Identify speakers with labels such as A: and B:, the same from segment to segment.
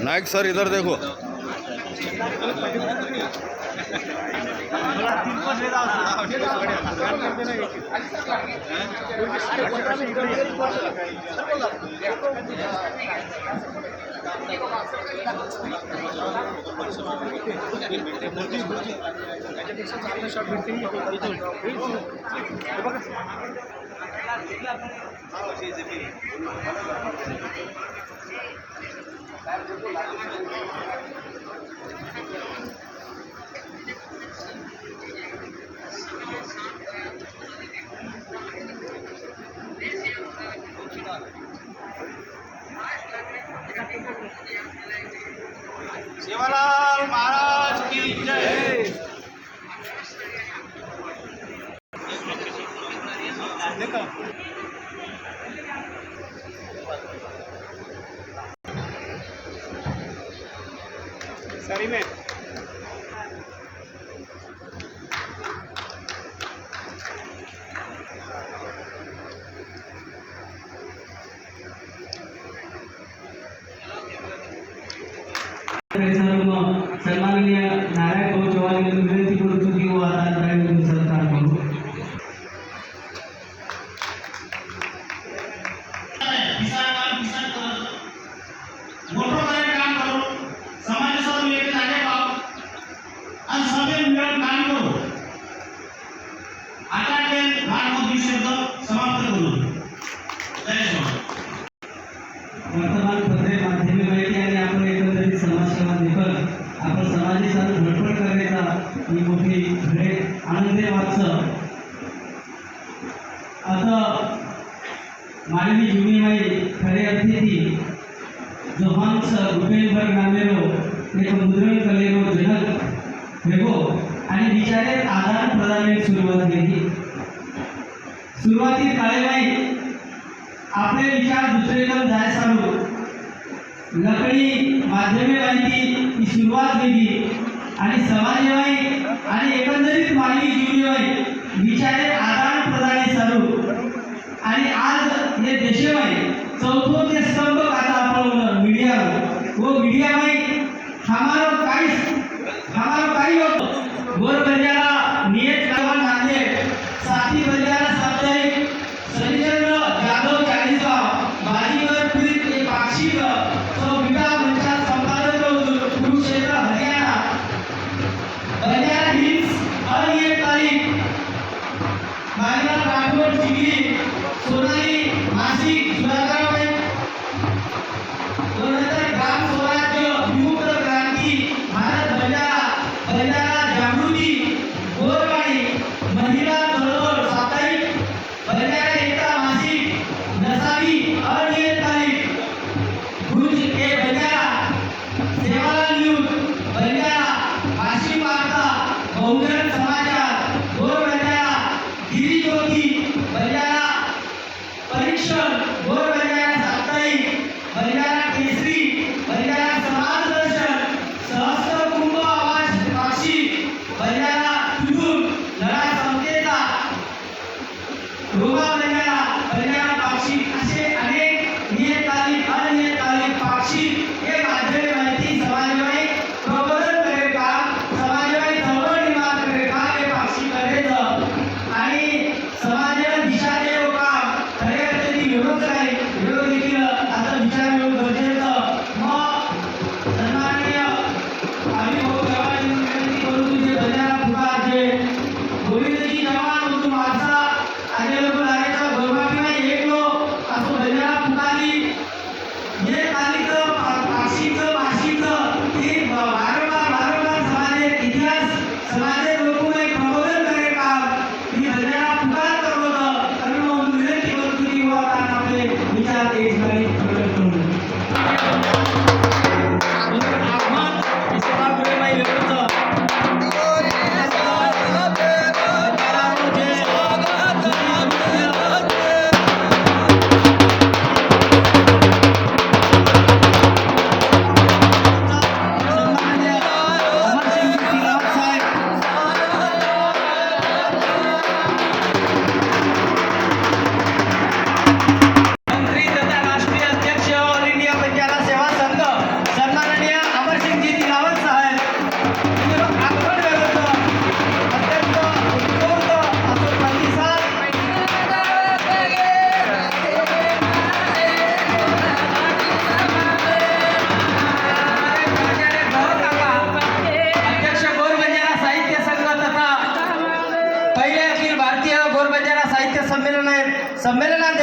A: नायक sir इधर देखो।
B: सेवालाल महाराज की जय। सरी में
C: सन्माननीय नारायण भाऊ चव्हाण यांनी विनंती करतो की आता सरकार म्हणून
B: मोठं काम करू, समाजासमोर एक जागे पाव आणि सगळे मिळून काम करू। आता ते भागवत शब्द समाप्त करू। जय श्री
C: वर्तमानपत्रे माध्यमिक माहिती आणि आपण एकंदरीत समाजसेवा देखील आपण समाजासाठी धडपड करण्याचा ही मोठी घडे आनंद वाटतं। आता मानवी जीवनीमाई खरे अतिथी जोहान्स गुटेनबर्ग नामेरो एक मुद्रण कलेरो जनक हेगो आणि विचारे आदान प्रदान सुरुवात केली। सुरुवाती काळेमाई आपले विचार दुसरेकडे जाय चालू लकडी माध्यमे माहिती ही सुरुवात केली आणि समाजवाई आणि एकंदरीत मानवी जीवनवाई विचारे आदान प्रदान चालू आणि आज हे देशवाई चौथो ते स्तंभ आता आपण मीडिया वो मीडिया में हमारो काही होतो गोर बंजारा नियत कावन नांदे साथी बंजारा साप्ताहिक सरिचंद्र जाधव चालीसा बाजीगर पीर एक पाक्षिक तो विटा मंचा संपादक कुरुक्षेत्र हरियाणा बंजारा हिल्स और ये तारीख मायना राठौर चिगली सोनाली नाशिक सुधाकर ग्राम स्वराज्य विमुक्त क्रांती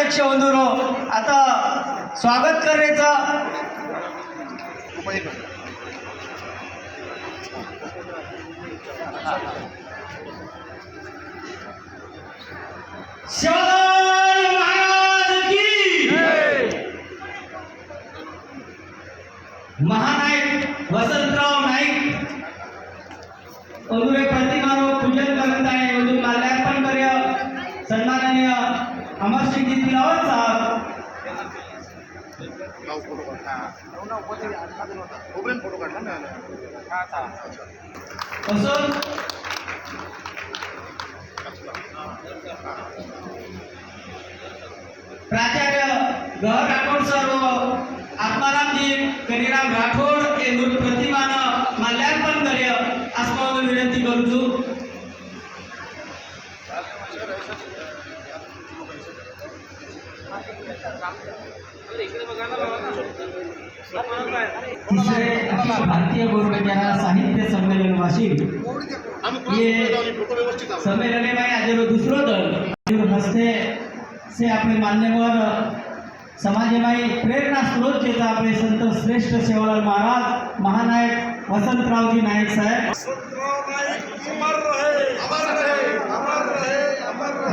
C: अध्यक्ष बंधूंनो, आता स्वागत करण्याचं शिवाजी महाराज की महानायक वसंतराव नाईक अधुरे प्रतिमानो पूजन करत आहे. अजून माल्यार्पण कार्य सन्माननीय अमरसिंहजी तिलावत साहेब. असून प्राचार्य गहर राठोड सर व आत्मारामजी कनिराम राठोड हे मूळ प्रतिमानं माल्यार्पण कार्य आस्मावून विनंती करतो. तिसरे अखिल भारतीय गौरवंजना साहित्य संमेलन वाशिम ये सम्मेलन में आज दूसरो दल हस्ते से अपने मान्यवर समाजमाई प्रेरणा स्रोत जेता अपने संत श्रेष्ठ सेवालाल महाराज महानायक वसंतरावजी नाईक साहेब.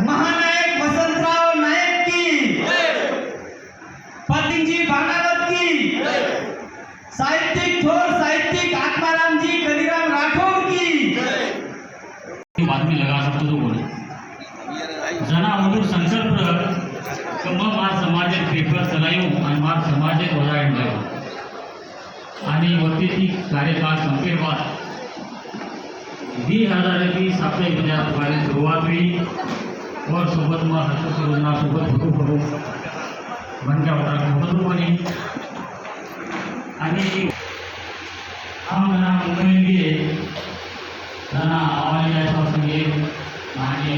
C: महानायक वसंतराव नाईक की, पतिजी भागावत की, साहित्यिक थोर साहित्यिक आत्मारामजी कनिराम राठौड़ की.
D: बातमी लगा सकतो तो कोणी जनावदूर संकल्प कम मार समाजे पेपर चलायूं आणि मार समाजे वजायण लायो आणि वरती ती कार्यकाळ संपेल बाद 2020 साप्ताहिक बाजार सुरुवात हुई और सोबत में हस्त योजना सोबत फोटो करू बनक्या होता बनी आणि आम्हाला मुंबई गे जना आवाज यायपासून ये मागे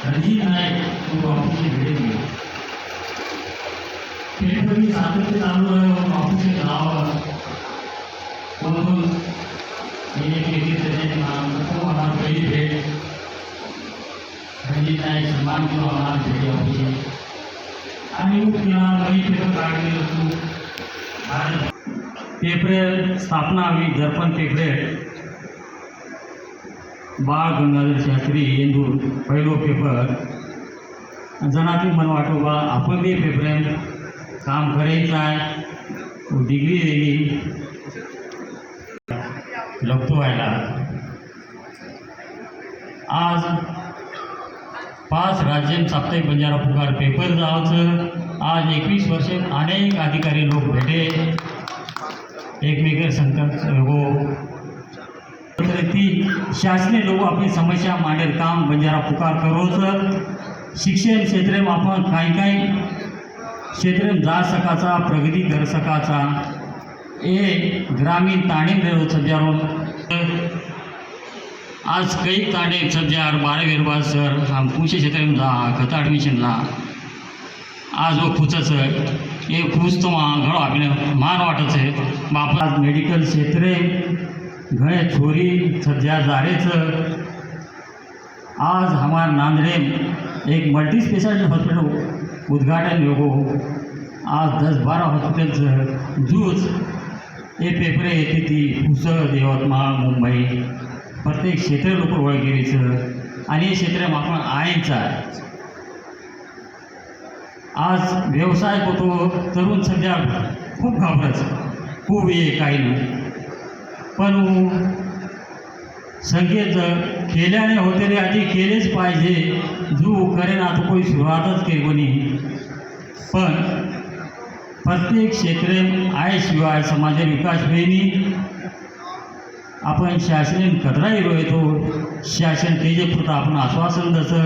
D: रणजित नाईक तू ऑफिसची भेट घे पेपरची सातत्य चालू आहे ऑफिसचे राहावं म्हणून एक त्याचे हमारा पहिली भेट रणजित नाईक सन्मान किंवा हमारा भेट ऑफिस आणि किंवा नवी पेपर काढले तू पेपर स्थापना हुई दर्पण पेपर बाळ गंगाधर शास्त्री इंदूर पहिलो पेपर जनाती मन वाटो बा आपण बी पेपरेन काम करायचं आहे डिग्री दिली लगतो व्हायला. आज 5 राज्य साप्ताहिक बंजारा पुकार पेपर जावचं आज 21 वर्षे अनेक अधिकारी लोक भेटे एकमेकर संकट हो ती शासनीय लोक अपनी समस्या मांडेल काम बंजारा पुकार करोच शिक्षण क्षेत्र में आपण काही क्षेत्र में जा सकाचा प्रगति कर सकाचा ए ग्रामीण ताणीम रहो सब्जारो आज कई ताणे सब्जार 12 सर हम पूछे क्षेत्र में जा खत एडमिशन ला आज वो पूछच ये पूछ तो घणो आपने मान वाटच है बाप आज मेडिकल क्षेत्र घणे छोरी सध्या जारेच आज हमारे नांदड़े एक मल्टी स्पेशलिटी हॉस्पिटल उद्घाटन होगो आज 10-12 हॉस्पिटल जूज ये पेपरे येते ती पुसद यवतमाळ मुंबई प्रत्येक क्षेत्र लोक वळगिरीचं आणि हे क्षेत्र आपण आयचं आहे. आज व्यवसाय होतो तरुण सध्या खूप घाबरच खूप ये काही नाही पण संकेत केल्याने होते रे आधी केलेच पाहिजे जो करेन आता कोणी सुरुवातच केली कोणी पण प्रत्येक क्षेत्र आयशिवाय समाज विकास होईनी आपण शासन कचराही रोयतो शासन तेजे पुरतं आपण आश्वासन दसं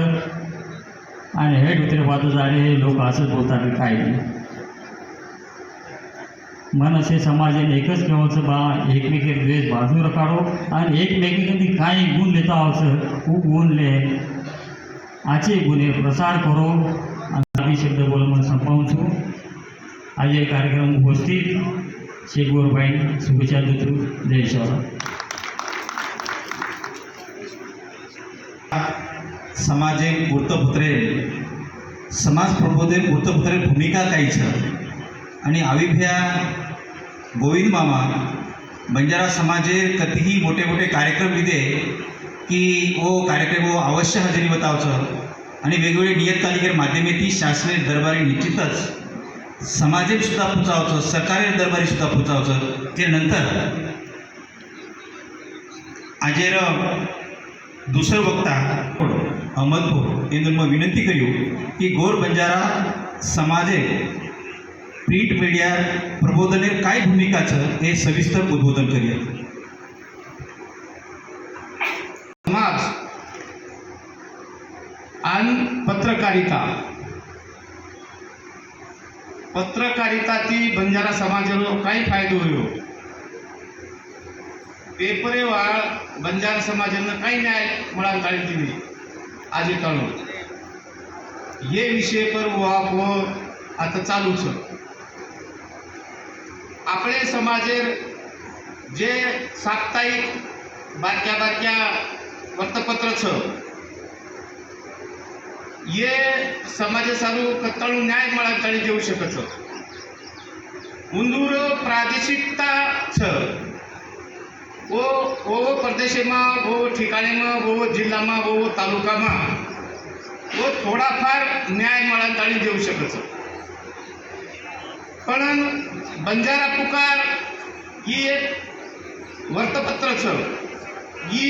D: आणि हेड उतरे बाजू झाले लोक असंच बोलतात काय नाही मन असे समाजाने एकच केव्हाचं बा एकमेके द्वेष बाजूला काढो आणि एकमेकांनी काही गुण लेता आवचं खूप गुण ले आचे गुन्हे प्रसार करो आणि शब्द बोल म्हणून संपवून छू आज ये कार्यक्रम उपस्थित शेख गोरबाई शुभेच्छा देतो. जय शिवराय.
E: समाजिक वृत्तपत्रे समाज प्रबोधन वृत्तपत्र भूमिका काहीच आणि अविभ्या गोविंद मामा बंजारा समाजे कधीही मोठे मोठे कार्यक्रम विदे की वो कार्यक्रम वो अवश्य हजेरी बतावचं आणि वेगवेगळे नियतकालिकेर माध्यमेती शासनीय दरबारी निश्चितच समाजेत सुद्धा पुचावचं सरकारी दरबारी सुद्धा पुचावचं ते नंतर आजेर दुसरं वक्ता अहमदपूर हे मग विनंती करू की गोर बंजारा समाजे प्रिंट मीडिया प्रबोधनेर काय भूमिकाचं हे सविस्तर उद्बोधन करूया.
F: समाज आणि पत्रकारिता ती बंजारा समाजाला काही फायदो होयो. पेपरे वाळ बंजारा समाजानं काही न्याय मला काढली नाही आज काढून हे विषय पर वापर आता चालूच. आपले समाजेर जे साप्ताहिक बारक्या वृत्तपत्र ये समाजासारू कत्ताळू न्याय मला तळी देऊ शकत. उंदूर प्रादेशिकता वो प्रदेशમાં वो ठिकाणीમાં वो જિલ્લામાં वो તાલુકામાં वो थोडाफार न्याय मला तळी देऊ शकत. पण बंजारा पुकार ही एक वृत्तपत्र ही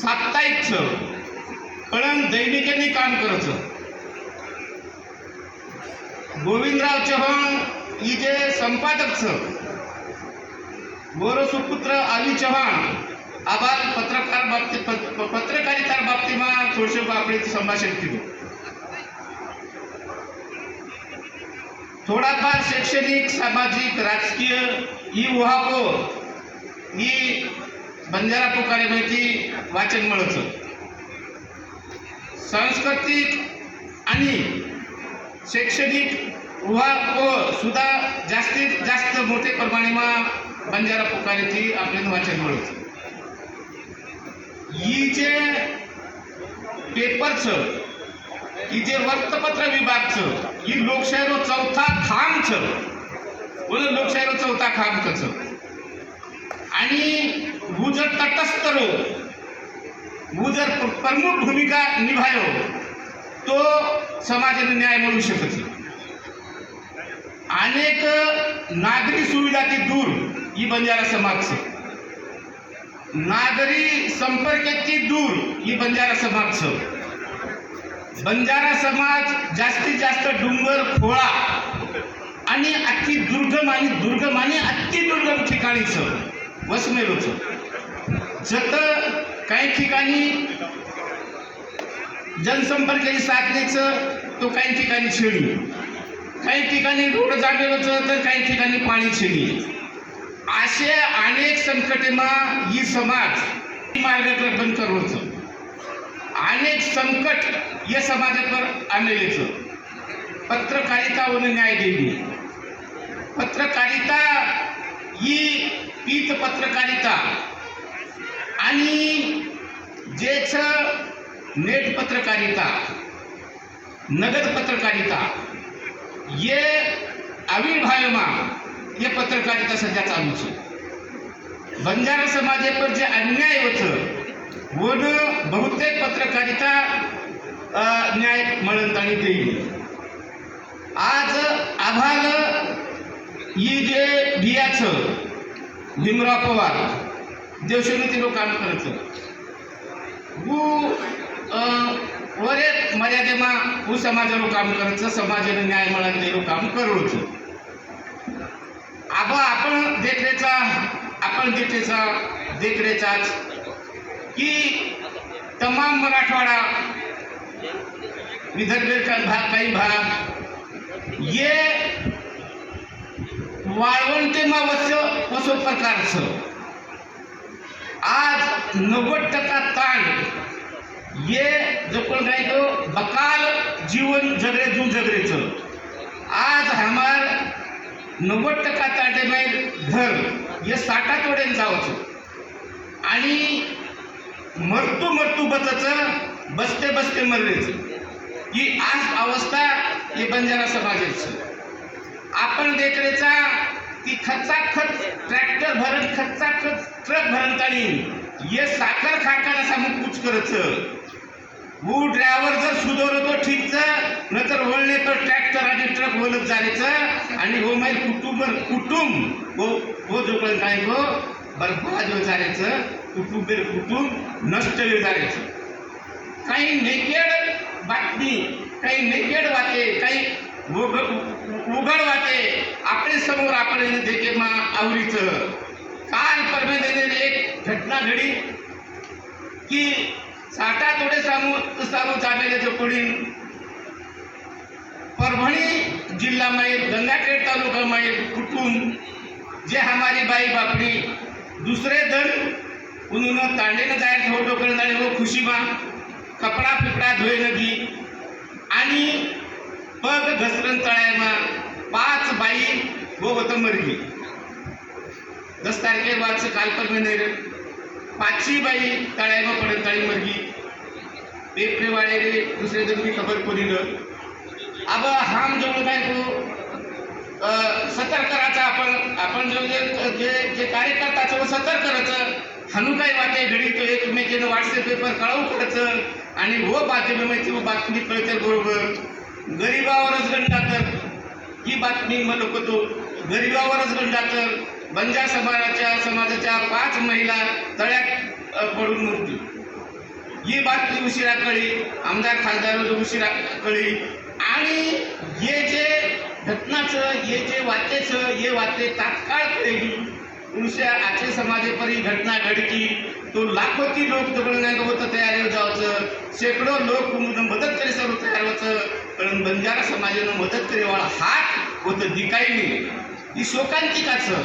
F: साप्ताहिक पण दैनिकेने काम करत. गोविंदराव चव्हाण ही जे संपादक गोर सुपुत्र आली चव्हाण आबाल पत्रकारिता बाबतीમાં थोडसे આપણે संभाषण केलं. थोडाफार शैक्षणिक सामाजिक राजकीय ही उहापोह ही बंजारा पुकारे माहिती वाचन मिळत. सांस्कृतिक आणि शैक्षणिक उहापोह सुद्धा जास्तीत जास्त मोठे प्रमाणात बंजारा पुकारेची आपल्याला वाचन मिळत. ही जे पेपरचं ही जे वृत्तपत्र विभागचं ही लोकशाहीरो चौथा खांब बोल लोकशाहीरो चौथा खांब आणि वो जर तटस्थ वो जर प्रमुख भूमिका निभायो तो समाजाने न्याय मिळू शकत. अनेक नागरी सुविधा ती दूर ही बंजारा समाज नागरी संपर्काची दूर ही बंजारा समाज. बंजारा समाज जास्तीत जास्त डोंगर खोळा आणि अति दुर्गम आणि अति दुर्गम ठिकाणीच वसमेलोच. जत काही ठिकाणी जनसंपर्काची साधनेचं तो काही ठिकाणी छेडी काही ठिकाणी रोड जागेलोच तर काही ठिकाणी पाणी छेडी असे अनेक संकटेमा ही समाज मार्गक्रमण करवच. अनेक संकट या समाजावर आलेलेच. पत्रकारिता व न्याय देवी पत्रकारिता ही पीत पत्रकारिता आणि जेच नेट पत्रकारिता नगद पत्रकारिता ये आविर्भावમાં ये पत्रकारिता सध्या चालू છે. बंजारा समाजे पर जे अन्याय होतं वन बहुतेक पत्रकारिता न्याय मिळवताना देईल. आज आभाल ही जे बियाचं भीमराव पवार देवशोनी लोक काम करत वरे मर्यादेમાં હું સમાજનું કામ કરે છે સમાજને ન્યાય મળે તેનું કામ કરું છું. आपण देखरेचाच की तमाम मराठवाडा विदर्भेर का भाग काही भाग ये वाळवंटेमा वसो प्रकारचं आज 90% ताण ये जो कोण काही तो बकाल जीवन जगरे जू जगरेचं आज हमार 90% ताटे में घर ये 60 तोडे जावचं आणि मरतू बचचं बसते मरलेच. ही आज अवस्था ही बंजारा समाजाची. आपण देखरेचा ती खचाखच ट्रॅक्टर भरण खचाखच ट्रक भरण ताणी ये साखर खाकाना सामू कुछ करच वो ड्रायव्हर जर सुधरलो तो ठीकच नंतर वळले तर ट्रॅक्टर आणि ट्रक वळत जायचं आणि हो माय कुटुंब वो जो पण काय गो बरबाद हो जायचं कुटुंब नष्ट हो जायचं. काही नेकेड बातमी काही नेकेड वाटे काही उघड वाटे आपले समोर आपण देखे मा आवरीचं. काल परमेने एक घटना घडी की साठा थोडे सामू चाबेल्याचं पुढील परभणी जिल्हा माहीत गंगाखेड तालुका माहीत कुटुंब जे हमारी बाई बापड़ी दूसरे दन उन्होंने तांडे न जाए फोटो कर जाने वो खुशी में कपड़ा फिपड़ा धोए नदी आणि पग घसरण तळ्यामा 5 बाई वो होतं मरली. 10 तारखे वाच काल परमेने 5वी बाई तळ्यामा पडत तळी मरली. पेपरे वाले रे दुसरे दिन की खबर पड़ी ल. अब हम जो काय को सतर्क करायचा आपण जो जे कार्यकर्ताचं व सतर्क करायचं. हनु काही वाटे घडी तो एकमेकीनं व्हॉट्सअप पेपर कळवू करायचं आणि वो बातमी कळते बरोबर. गरिबावरच गंडा तर ही बातमी म्हणत होतो. गरिबावरच गंडा तर बंजारा समाजाच्या 5 महिला तळ्यात पडून मृत्यू. ही बातमी उशिरा कळली. आमदार खासदार उशिरा कळली आणि हे जे घटनाचं हे जे वाटेचं हे वाटे तात्काळ कळली. उनसे आजचे समाजेपरी घटना घडली तो लाखोती लोक दगड होतं तयार हो जावचं. शेकडो लोक मदत करे सर्व तयार व्हायचं. पण बंजारा समाजानं मदत करेवाळा हात होतं दिकायनी. ही शोकांतिकाचं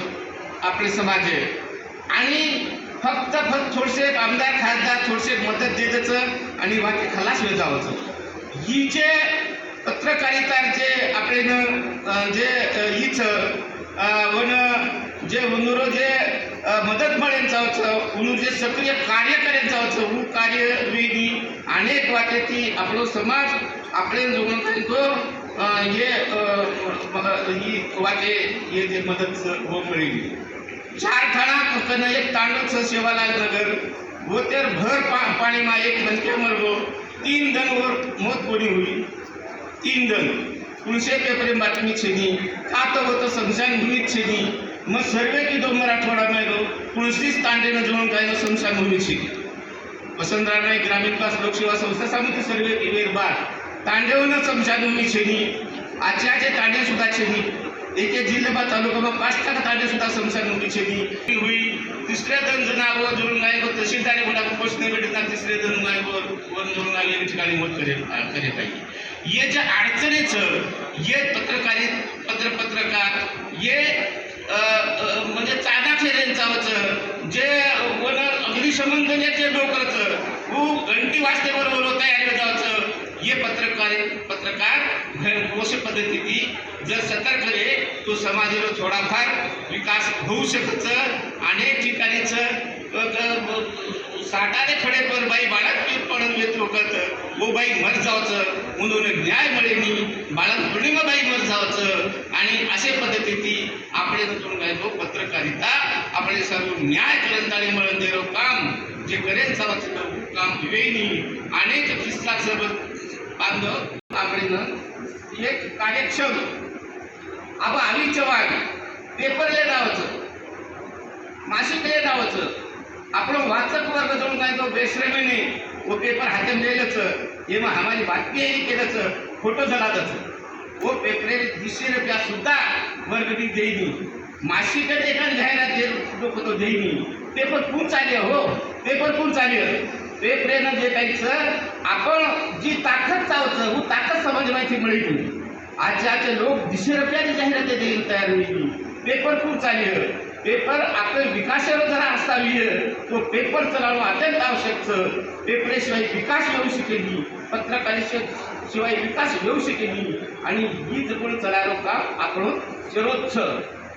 F: आपले समाज आहे आणि फक्त थोडसे आमदार खासदार थोडसे मदत देतच आणि वाटे खलास हो जावचं. ही जे पत्रकारिता जे आपले जे हीच वन जे उनुरो जे मदत मिळेल जावचं उनूर जे सक्रिय कार्य करेल जावचं वो कार्यवेदी अनेक वाटे ती आपलो समाज आपले जोगण तो हे ही वाटे हे जे मदत हो मिळेली. 4 ठाणा कन एक तांडव सेवालाल नगर वो तेर भर पाणी मा एक नंके मरगो. 3 जण वर मौत कोणी हुई. 3 जण पुणसे पेपरे बातमी छेनी खातं होतं समशान भूमीत छेनी. मग सर्वे की 2 मराठवाडा मेलो पुणसीच तांडेनं जोडून काय समशान भूमी छेनी. वसंतराव नाईक ग्रामीण विकास लोकसेवा संस्था समिती सर्वे की वेर बार तांडेवनं समशान भूमी छेनी. आजचे तांडे सुद्धा छेनी. एक जिल्हा तालुका 5 तांडे सुद्धा समशान भूमी छेनी हुई. 3ऱ्या जणावर जोडून गाय तहसीलदार बोला पोस्ट नाही भेटत. 3रे जण गायवर वन जोडून आले ठिकाणी मत करे पाहिजे. ये जे अडचणीचं ये पत्रकार ये म्हणजे चाना फेरेंचावचं जे वन अग्निशमन दलाचे लोकचं वो घंटी वाजते बरोबर तयारी जावचं. ये पत्रकार अशा पद्धतीने जर सतर्क रे तो समाजाला थोडाफार विकास होऊ शकतं. अनेक ठिकाणीचं साठाने खडे पर बाई बाळक पडून येत होतं वो बाई मर जावचं म्हणून न्याय मिळेनी. बाळक पौर्णिमा बाई मर जावचं आणि अशा पद्धतीने आपले काय पत्रकारिता आपले सर्व न्याय करंताळे मिळून देरो काम जे करेल जावचं काम वेणी अनेक किस्साचं बांधव आपले एक कार्यक्षम आबा आम्ही चव्हाण पेपरले नावाचं मासिकले नावाचं आपण वाचक वर्ग जाऊन काय तो बेश्रमीने वो पेपर हातून लिहिलंच हे मग हमारी बातमी केलंच फोटो झालाच वो पेपरे 200 रुपया सुद्धा वर्गणी देईनी. मासिकडे एखादी जाहिरात दे लोक तो देईनी. पेपर कोण चालले हो पेपर कोण चालले पेपरेनं जे काहीचं आपण जी ताकद चावचं वो ताकद समाज माहिती मिळेल. आजचे लोक 200 रुपयाची जाहिरात देईल तयार होईल. पेपर कोण चालले पेपर आपले विकासावर जरा असावी तो पेपर चालवणं अत्यंत आवश्यक. पेपरेशिवाय विकास येऊ शकेली. पत्रकारितेशिवाय विकास येऊ शकेली आणि ही जपून चलारो काम आपण सर्वोच्च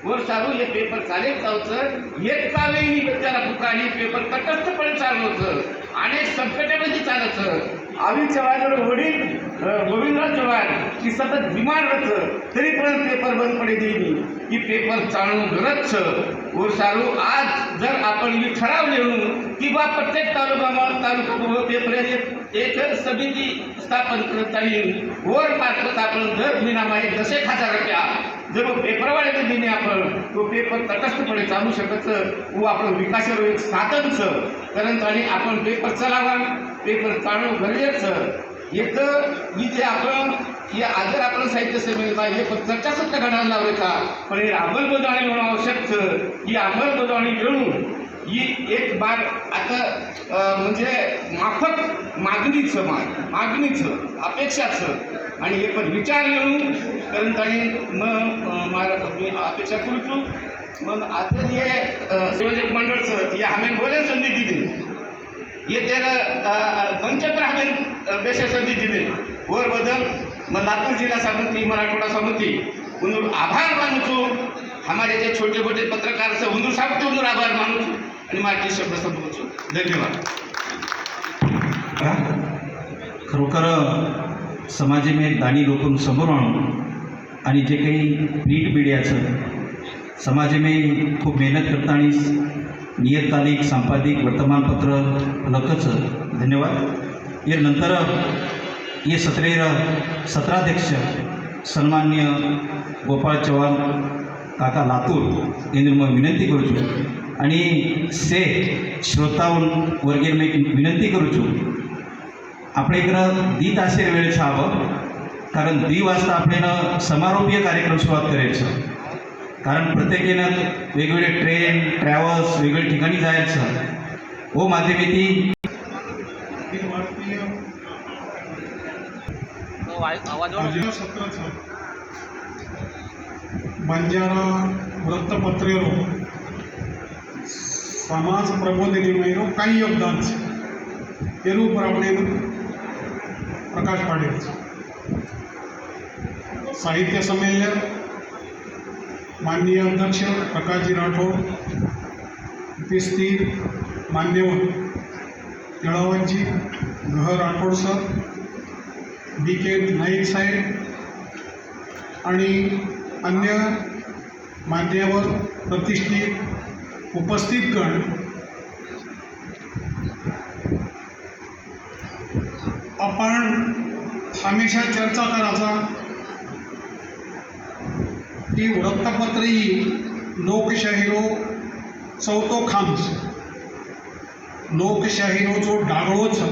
F: वर चालू हे पेपर चालेल जावचं. एक कावेळी त्याला पुकारली पेपर तटस्थपणे चालवतं. अनेक संकटामध्ये चालतं. आम्ही चव्हाण वडील गोविंदराव चव्हाण की सतत बीमार रच तरी पण पेपर बंद पडे देईनी की पेपर चालू गरज और सारू आज जर आपण ही ठरावले की बा प्रत्येक तालुका पेपर एक समिती स्थापन करत आली वर मार्फत आपण दर महिनामागे 10,000 रुपया जर पेपरवाले दिने आपण तो पेपर तटस्थपणे चालू शकत व आपण विकासावर एक साधनचं कारण आणि आपण पेपर चलावा पेपर चालू गरजेचं येतं इथे आपण या आजर आपण साहित्य संमेलनात हे चर्चासत्र घडायला लावले का पण हे अंमलबजावणी होणं आवश्यक ही अंमलबजावणी मिळून ही एक बार आता म्हणजे माफक मागणीचं अपेक्षाचं आणि हे पण विचार येऊन कारण आणि मग मी अपेक्षा करतो मग आता हे संयोजक मंडळचं या आम्ही बोलायला संधी दिली ये त्याला पंचत्र आम्ही बेशा संधी दिली वर बदल मग लातूर जिल्हा समिती मराठवाडा समिती उंदूर आभार मानूचो हमारे जे छोटे मोठे पत्रकार से उंदूर साहेब उंदूर आभार मानूचो आणि माझे शब्द संपवतो धन्यवाद.
E: खरोखर समाजे में दानी लोकं समोर आणून आणि जे काही प्रिंट मीडियाचं समाजे में खूप मेहनत करताना नियतकालिक संपादिक वर्तमानपत्र फलकच धन्यवाद. ये नंतर ये सत्राध्यक्ष सन्मान्य गोपाळ चव्हाण काका लातूर यांनी मग विनंती करूचो आणि से श्रोतावन वर्गेर मी विनंती करूचो આપણે इकडं दी तासेर वेळ छावं कारण 2 वाजता आपल्याला समारोपीय कार्यक्रम सुरुवात करायचं कारण प्रत्येकानं वेगवेगळे ट्रेन ट्रॅव्हल्स वेगवेगळ्या ठिकाणी जायचं व माध्यमेती
G: सत्राचं बंजारा वृत्तपत्रेरो समाज प्रबोधनीमयरो काही योगदान છે એનું ઉપર આપણે પ્રકાશ પાડેલ છે. સાહિત્ય સંમેલન માનનીય અધ્યક્ષ પ્રકાશજી રાઠોડ ઉપસ્થિત માન્યવર જળાવતજી ગહ રાઠોડ સર BK नाईक साहेब आणि अन्य मान्यवर प्रतिष्ठित उपस्थितगण आपण हमेशा चर्चा करायचा की वृत्तपत्र ही लोकशाहीरो चौथो खांब છે. लोकशाहीरो जो डागळो છે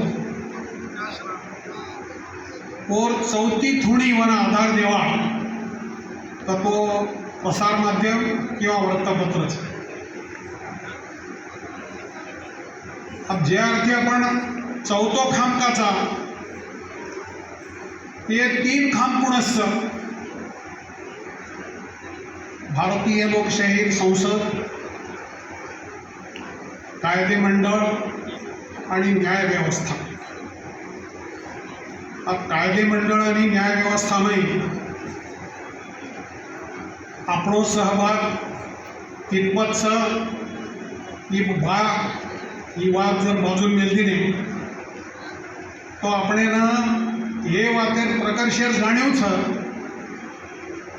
G: और चौथी थोडीवर आधार देवा तर तो प्रसार माध्यम किंवा वृत्तपत्रच. अब जे अर्थी आपण चौथो खांब काचा ते 3 खांब कोण असतं भारतीय लोकशाही संसद कायदे मंडळ आणि न्याय व्यवस्था. अब कायदे मंडळ आणि न्याय व्यवस्था नाही આપણો સહભાગ કિંમત છે એ વાત જર બાજુ મેળવી નહીં તો આપણે એ વાતે પ્રકર્ષેર જાણ્યું છે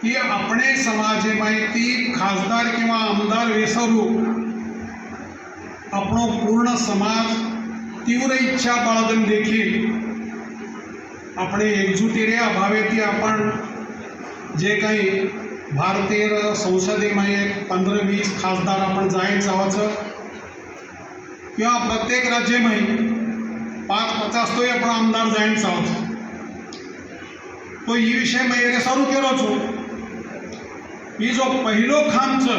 G: की આપણે સમાજે માહિતી ખાસદાર किंवा आमदार वेसरू આપણો પૂર્ણ સમાજ तीव्र इच्छा बाळगून देखील આપણે એકજૂટીને અભાવેથી आपण जे काही भारतीय संसदेમાં 15-20 खासदार आपण जाहीर जावाचं किंवा प्रत्येक राज्यમાં 5-50 तो आपण आमदार जाहीर जावाचं तो ही विषय मैं चालू केलो छो ही जो पहिलो खांबचं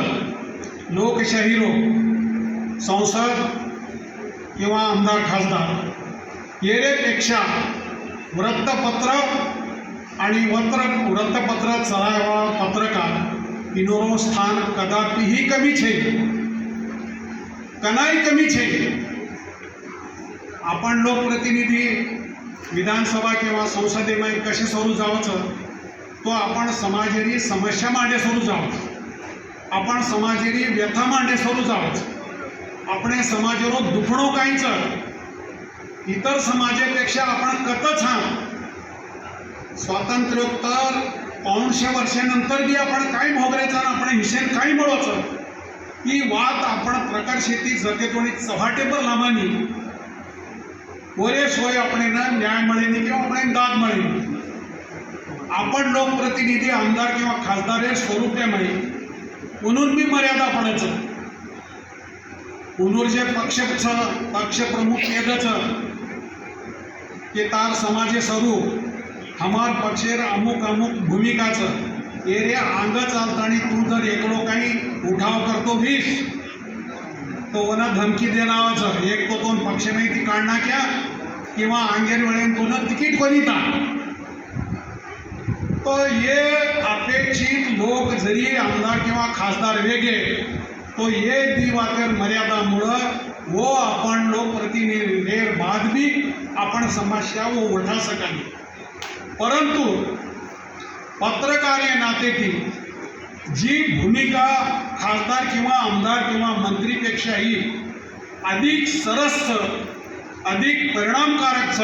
G: लोकशाहीरो संसद किंवा आमदार खासदार येरेपेक्षा वृत्तपत्र आणि वृत्तपत्र चलावा पत्रकार इनोरो स्थान कदापिही कमी છે कनाई कमी છે. आपण लोकप्रतिनिधी विधानसभा किंवा संसदेमध्ये कसे सरू जावचं तो आपण समाजेरी समस्या मांडे सरू जावचं आपण समाजेरी व्यथा मांडे सरू जावचं આપણે समाजेरो दुखणो काहीच इतर समाजेपेक्षा आपण कत छान स्वातंत्र्योत्तर 500 वर्षानंतर बी आपण काय भोगरायचं आणि आपण हिशेन काय मिळवायचं ही वात आपण प्रकार शेती जगेतोणी चव्हाटेपर लांबानी वरे सोय आपण न्याय मिळेनी किंवा आपण दाद मिळेनी आपण लोकप्रतिनिधी आमदार किंवा खासदार हे स्वरूपे माही म्हणून मी मर्यादा पडायचं पुनूर जे पक्ष प्रमुख केदच के तार समाजे स्वरूप हमार पक्षेर अमुक भूमिकाचं ये रे अंग चालताना तू जर एकलो काही उठाव करतो भीस तो वना धमकी देनावाचं एक तो दोन पक्ष माहिती काढना क्या किंवा अंगेर वेळेन तुला तिकीट बनिता तो ये अपेक्षित लोक जरी आमदार किंवा खासदार वेगळे तो ये दिवाकर मर्यादामुळं वो आपण लोकप्रतिनिधीर बाद भी आपण समस्या वो उठा सकानी परंतु पत्रकार या नातेची जी भूमिका खासदार किंवा आमदार किंवा मंत्रीपेक्षाही अधिक सरस अधिक परिणामकारक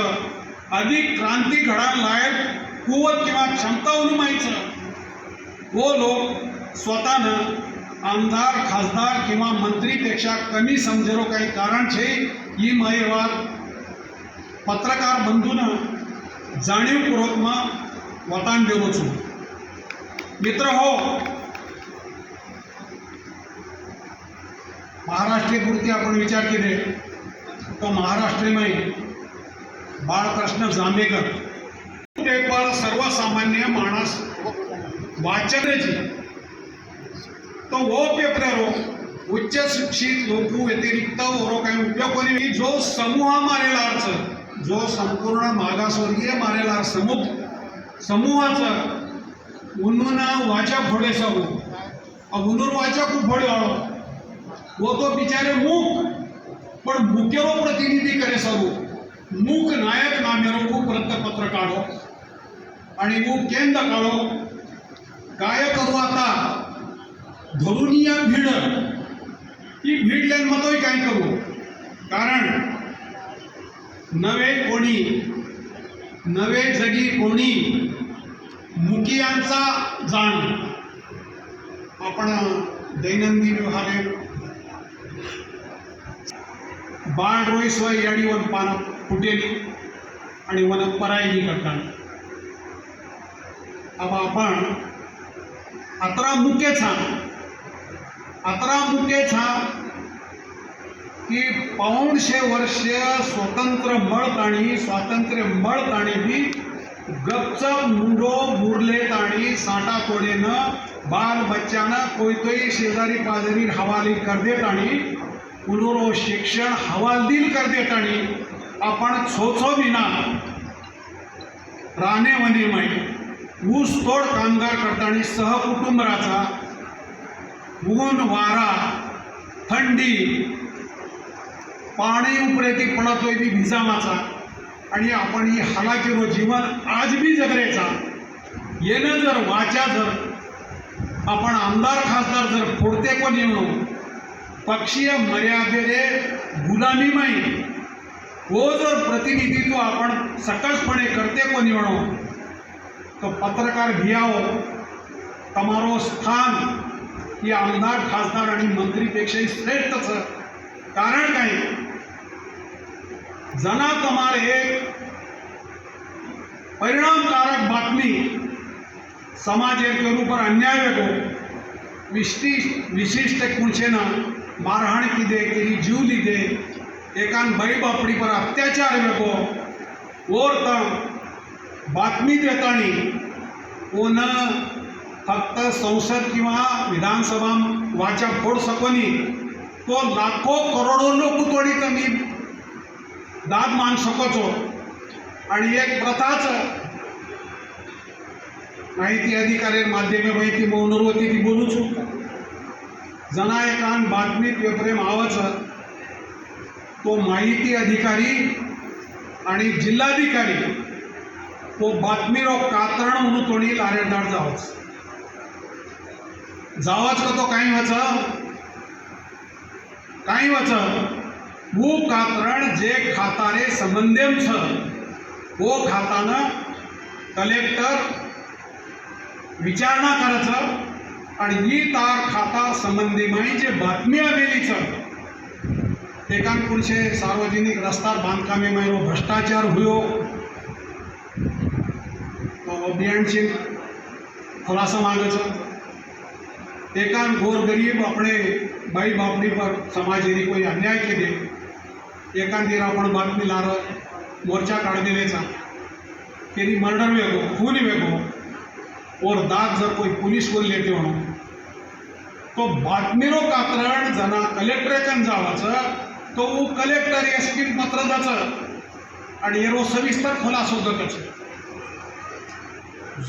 G: अधिक क्रांती घडायला लायक कुवत किंवा क्षमता उन्मायचं वो लोक स्वतःनं आमदार खासदार किंवा मंत्रीपेक्षा कमी समजेलो काही कारण छे ही माहिती पत्रकार बंधूनं जाणीवपूर्वकમાં वतान देवो છું मित्र हो महाराष्ट्रीपुरती आपण विचार केले तो महाराष्ट्रीमय बाळकृष्ण जांभेकर पेपर सर्वसामान्य माणस वाचनाची तो वो पेपर उच्च शिक्षित लोक व्यतिरिक्त ओरो काही उपयोग कोणी जो समूह मारेला अर्थ जो संपूर्ण मागासवर्गीय मारेला समूहाचं उन्नून वाचा फोडे सरू उन्नून वाचा खूप फोडे वाळो वो तो बिचारे मूक पण मुख्यरो प्रतिनिधी करे सरू मूक नायक नामेरो खूप वृत्तपत्र काढो आणि वो केंद्र काढो काय करू आता धरुनिया भीड ही भीड लेन मतोय काय करू कारण नवे कोणी नवे जगी कोणी मुखियांचा जाण आपण दैनंदिन व्यवहार बाळ रोई सोय याडी वन पान फुटेली आणि वन परायली करताना अब आपण अतरा मुख्य छा की 500 वर्ष स्वतंत्र मळताणी स्वातंत्र्य मळताणी बी गपचप मुंडो मुरलेत आणि साठा तोडेनं बाल बच्चानं कोयतोई शेजारी पाजारी हवाली कर देत आणि पुनरो शिक्षण हवालदिल कर देत आणि आपण छोछो बिना राणे वनेमय ऊस तोड कामगार करताना सहकुटुंबाचा ऊन वारा थंडी पाणी उपरेती पडतोय बी भिजामाचा आणि आपण ही हालाकीरो जीवन आज बी जगरेचा येणं जर वाचा जर आपण आमदार खासदार जर फोडते कोण येऊन पक्षीय मर्यादेरे गुलामीमय वो जर प्रतिनिधित्व आपण सकसपणे करते कोण येऊन तो पत्रकार भियाओ तमारो स्थान ही आमदार खासदार आणि मंत्रीपेक्षाही श्रेष्ठच कारण काय जना तुम्हारे एक परिणामकारक बातमी समाजेर के ऊपर अन्याय वेगो विशिष्ट कुणसेना मारहाण किदे केली जीव लिदे एकान बाई बापडी पर अत्याचार वेगो और बातमी देतानी कोण फक्त संसद किंवा विधानसभा वाचा फोड सकोनी तो लाखो करोडो लोक तोडी कमी दाद मान सकोचो आणि एक प्रथाच माहिती अधिकारी माध्यमे माहिती मौनरवती ती बोलू छु जना एकान बातमी पेपरेम आवच तो माहिती अधिकारी आणि जिल्हाधिकारी तो बातमीरो कातरण म्हणून तोडी लारेदार जावच का तो काही वच वो कातरण जे खातारे संबंधेम छ वो खाताना कलेक्टर विचारणा करायचं आणि ही तार खाता संबंधी माई जे बातमी आलेलीच एकांकुरशे सार्वजनिक रस्ता बांधकामे मायरो भ्रष्टाचार हुयो तो अभियानशी खुलासा मांगच एकान गोर गरीब अपने बाई बापड़ी पर समाजेरी कोई अन्याय केले एकान दिन आपण बातमी लार मोर्चा काढ दिलेचा तेरी मर्डर वेगो खून वेगो और दाग जर कोई पुलिस को लेते हो तो बातमीरो कातरण जना कलेक्टरेकन जावाचं तो वो कलेक्टर एसपी पत्र जाचं आणि एरो सविस्तर खुलासो दतच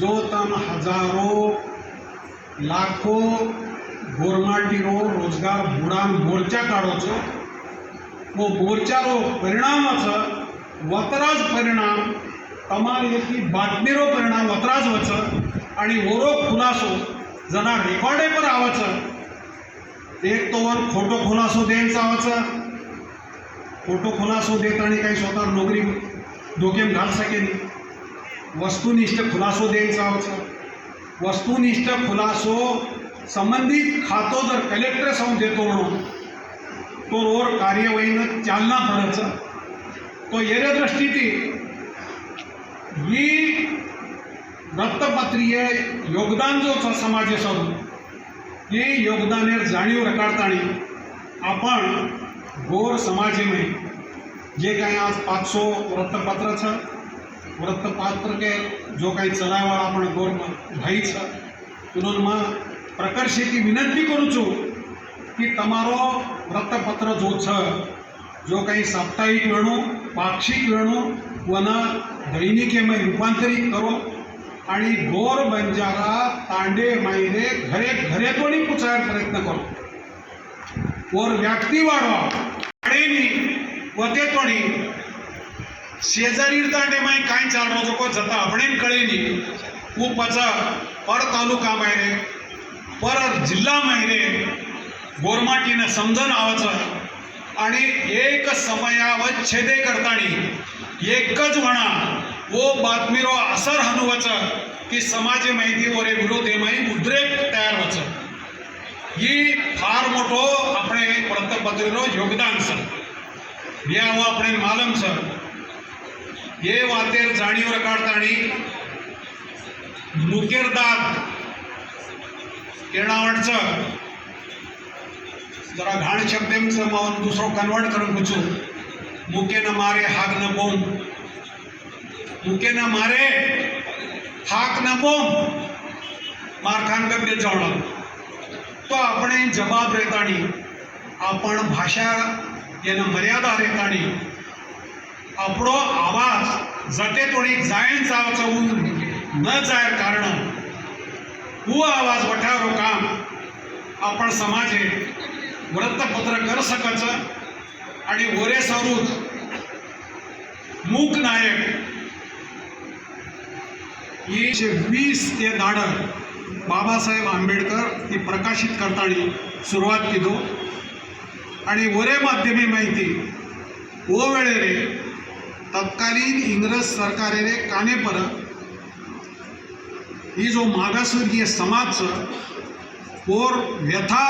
G: जो तन हजारों लाखों गोरमाटीरो रोजगार बुडान मोर्चा काढोचो वो मोर्चारो परिणामच वतराज परिणाम तमाम येथी बातमीरो परिणाम वतराज वच आणि ओरो खुलासो जना रेकॉर्डे पर आवच एक तोवर खोटो खुलासो द्यायचा आवच खोटो खुलासो देत आणि काही स्वतः नोकरी धोक्यात घाल सकेनी वस्तुनिष्ठ खुलासो द्यायचा आवच वस्तुनिष्ठ खुलासो संबंधित खातो जर कलेक्टर सांगून देतो म्हणून तो रोर कार्यवाहीनं चालना पडायचं तो येऱ्या दृष्टीती ही वृत्तपत्रीय योगदान जो समाजासोबत हे योगदानेर जाणीव रकाडताणी आपण गोर समाजेमध्ये जे काही आज 500 वृत्तपत्र छ वृत्तपत्र के जो काही चलाववाळा आपण गोर भाई छ तुलनमा प्रकर्षेची विनंती करू छू की तमारो वृत्तपत्र जो छ जो काही साप्ताहिक वेणू पाक्षिक वेणू वना दैनिकेमध्ये रूपांतरित करो आणि गोर बंजारा तांडे मायरे घरे घरे तोडी पुचायला प्रयत्न करो और व्याप्ती वाढवा कडेनी वते तोडी शेजारी तांडे माई काय चाल रोजो को जता आपण कळेनी खूपचा पर तालुका मायरे पर जिल्हा मायरे गोरमाटीनं समजून आवाचं आणि एक समयावर छेदे करतानी एकच म्हणा वो बातमीरो असर हनुवाचं की समाज माहिती वरे विरोधे माही उद्रेक तयार व्हायचं ही फार मोठो આપણે वृत्तपत्रीरो योगदान सर या वो આપણે मालम सर ये वातेर जाणीव काढतानी मुकेरदाद केणावटचं जरा घाण शब्देंचं मावून दुसरो कन्वर्ट करून पूछू मुके न मारे हाक न बोम मुके न मारे हाक न बोम मारखान गद्दे जावळा तो આપણે जबाब रेताणी आपण भाषा येणं मर्यादा रेताणी આપણો आवाज जते तोडी जायन जावचं न जाय कारण वो आवाज वठारो काम आपण समाजे वृत्तपत्र कर सकायचं आणि वरे सारूच मूक नायक ही 20 ते दाडं बाबासाहेब आंबेडकर ती प्रकाशित करताना सुरुवात केली आणि वरे माध्यमे माहिती ओ वेळेरे तत्कालीन इंग्रज सरकारे रे काने पर ही जो मागासवर्गीय समाज और व्यथा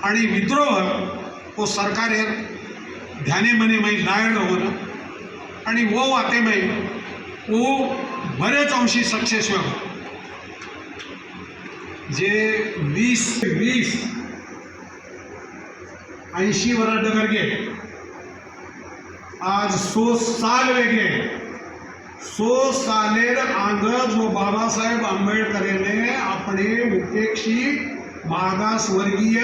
G: आणि विद्रोह वो सरकारे ध्याने मने माई लायड रवलं आणि वो वाते माई वो बरेच अंशी सक्सेस व्हावं जे 20 80 वर्ष डगर गे आज 100 साल वेगे 100 सालेर आंग जो बाबासाहेब आंबेडकर ने अपने उपेक्षित मागासवर्गीय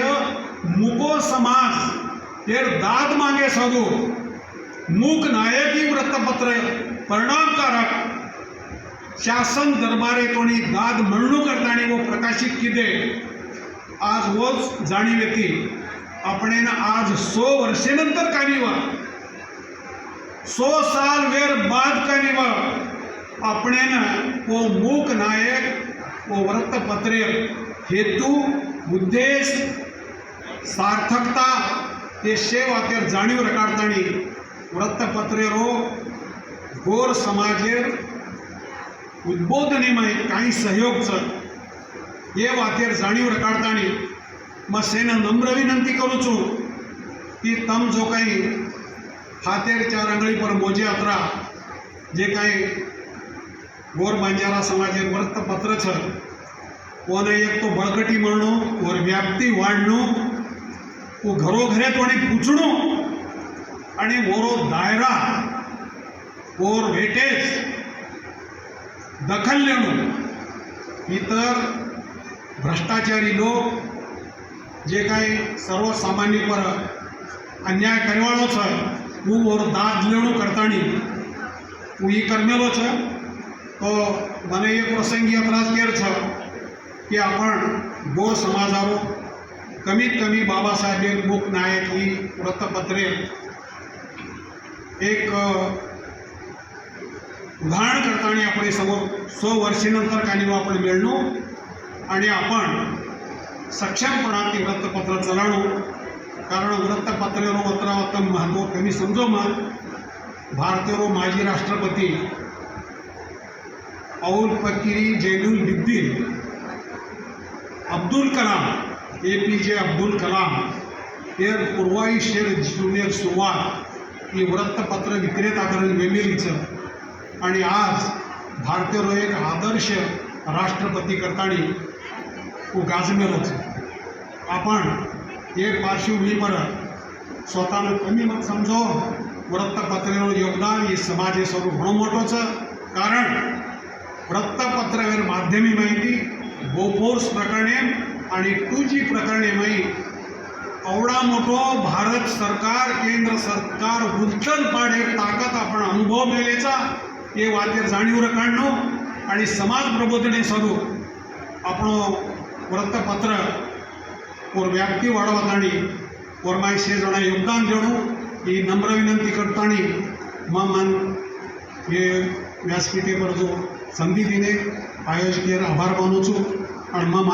G: मुको समाज एर दाद मागे साधू मूक नायकी वृत्तपत्र परिणामकारक शासन दरबारे तोणी दाद म्हणणू करतानी वो प्रकाशित किदे आज वोच जाणीव येती आपण आज 100 वर्षेनंतर कानिवा 100 साल वेर बाद कानिवा आपण वो मूक नायक वो वृत्तपत्रे हेतू उद्देश सार्थकता हे शेवातेर जाणीव काढतानी वृत्तपत्रेरो गोर समाजेर उद्बोधनीमय काही सहयोगचं हे वातेर जाणीव काढताना मग सेन नम्र विनंती करू छू की तम जो काही हातेर चार आंगळी पर मोजे अतरा जे काही गोर बंजारा समाजे वृत्तपत्र छ कोने एक तो बळकटी म्हणणो और व्याप्ती वाढणो वो घरोघरे थोडी पूछणो आणि वोरो दायरा और वेटेज दखल लेणो इतर भ्रष्टाचारी लोक जे काही सर्वसामान्य पर अन्याय करवाळो छ वो और दाद लेणो करतानी वो ई करमेलो छ तो મને એક પ્રસંગી અતરાજ કેર છે કે आपण गोर समाजारो कमीत कमी बाबासाहेब मूक नायक ही वृत्तपत्रे एक उदाहरण करताना આપણે समोर 100 वर्षानंतर काही आपण मिळणो आणि आपण सक्षमपणात ती वृत्तपत्र चलाणो कारण वृत्तपत्रेरो वत्रावतम महत्व कमी समजो मग भारतीय माजी राष्ट्रपती अवुल फकीरी जैनुल बिद्दीन अब्दुल कलाम APJ अब्दुल कलाम हेर पूर्वाई शेर ज्युनियर सुरुवात ही वृत्तपत्र विक्रेता करून वेमेलीचं आणि आज भारतीय एक आदर्श राष्ट्रपती करताना वो गाजमेलोच आपण हे पार्श्वभूमी पर स्वतःनं कमी मत समजो वृत्तपत्रेरो योगदान ही समाजे स्वरूप घणो मोठोच कारण वृत्तपत्रावर माध्यमी माहिती बोफोर्स प्रकरणे आणि 2G प्रकरणे माही एवढा मोठो भारत सरकार केंद्र सरकार उलटल पाडे ताकद आपण अनुभव मेलेचा हे वातेर जाणीव काढणो आणि समाज प्रबोधने स्वरूप आपण वृत्तपत्र और व्याप्ती वाढवतानी और माय 6 जण योगदान देणो ही नम्र विनंती करतानी मन हे व्यासपीठे पर जो संधी दिने आयोजकेर आभार मानू छू आणि मग